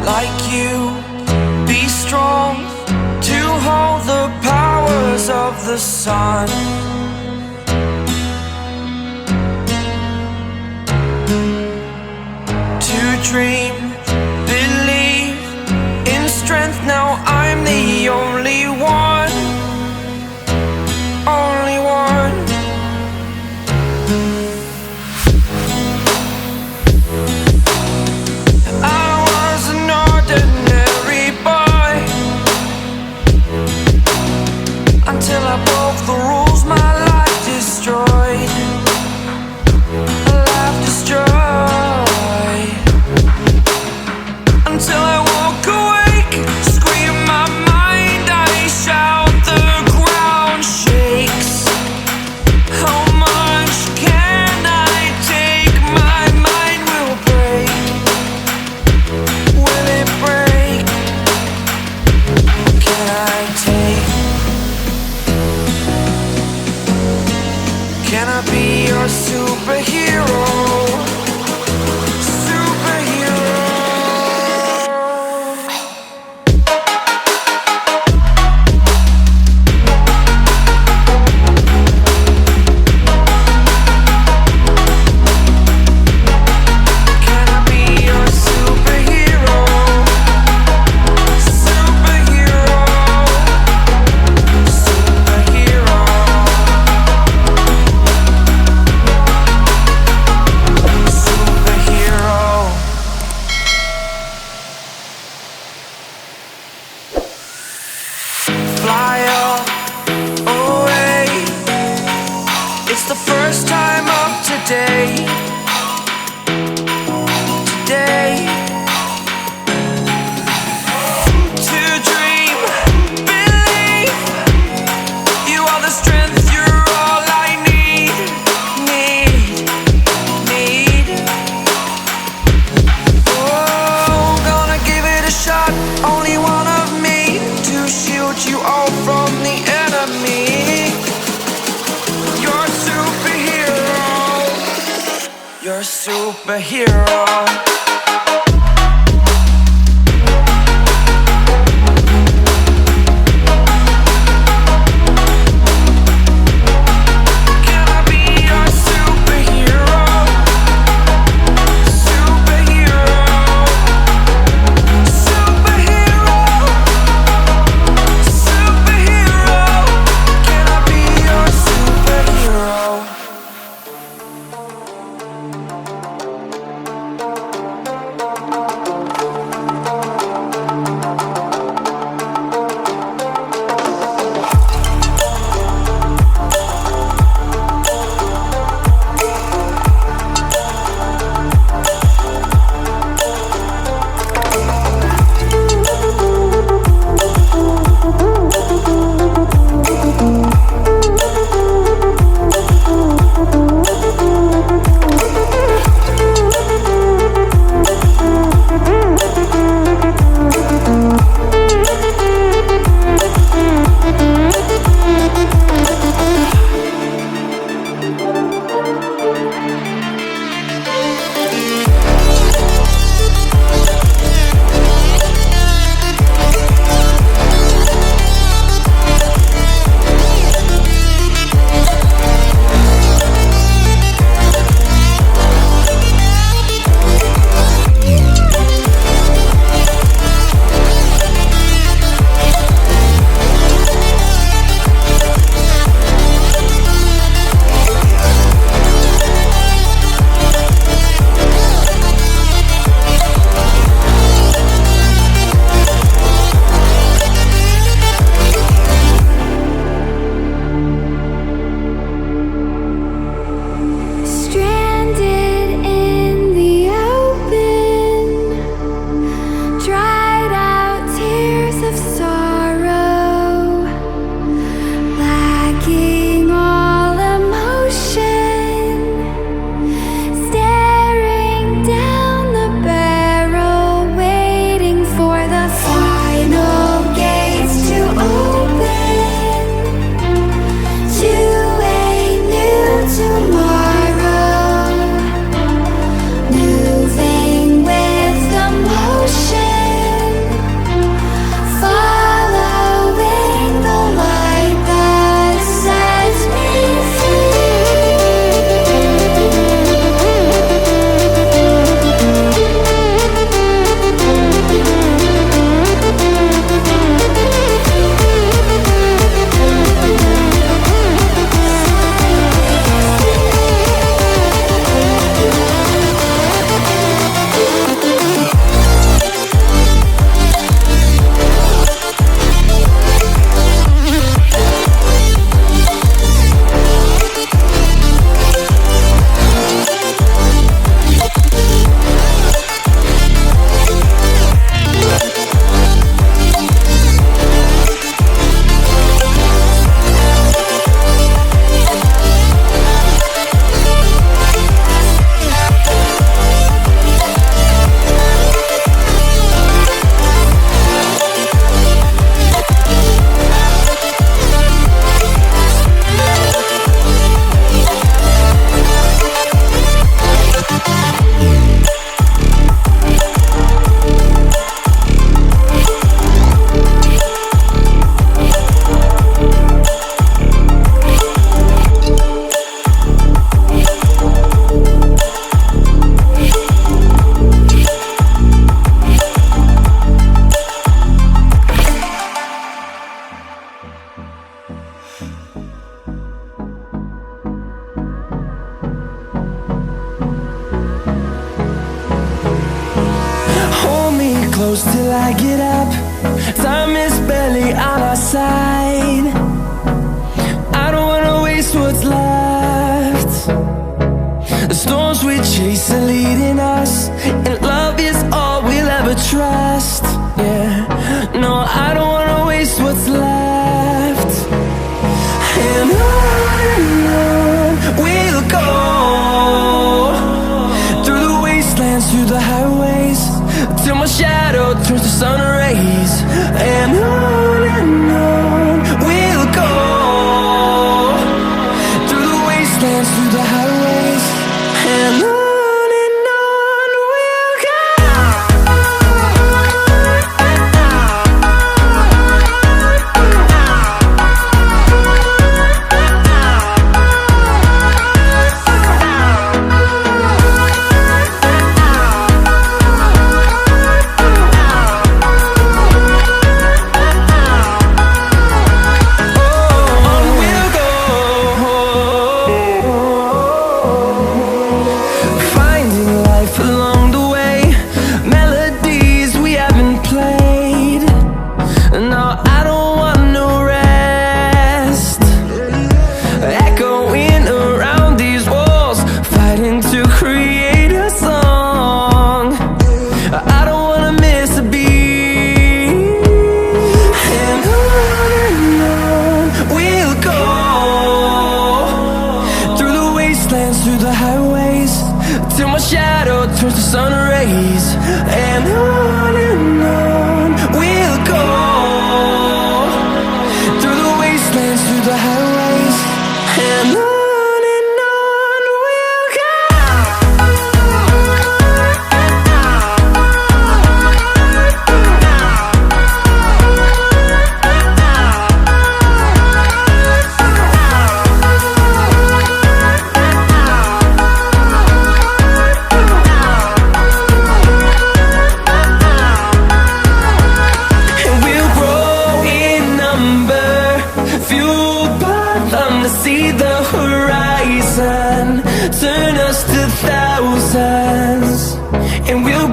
like you, be strong to hold the powers of the sun. To dream, believe in strength. Now I'm the only one, only one. I was an ordinary boy until I broke the rules. My life destroyed, life destroyed. Until I walk awake, scream my mind, I shout, the ground shakes. How much can I take? My mind will break. Will it break? Can I take? Can I be your superhero? Fly away. It's the first time of today. Today. To dream, believe. You are the strength, you're all I need. Need. Oh, gonna give it a shot. Only one of me to shield you all from the enemy. You're a superhero. You're a superhero. close till I get up. Time is barely on our side. I don't wanna waste what's left. The storms we chase are leading us, and love is all we'll ever trust. Yeah, no, I don't wanna waste what's left. And on we'll go, through the wastelands, through the highways, till my shadow turns to sun rays. And on we'll go, through the wastelands, through the highways, and on. Through the highways, till my shadow turns to sun rays. And on we'll go, through the wastelands, through the highways, and on we'll go. See the horizon turn us to thousands, and we'll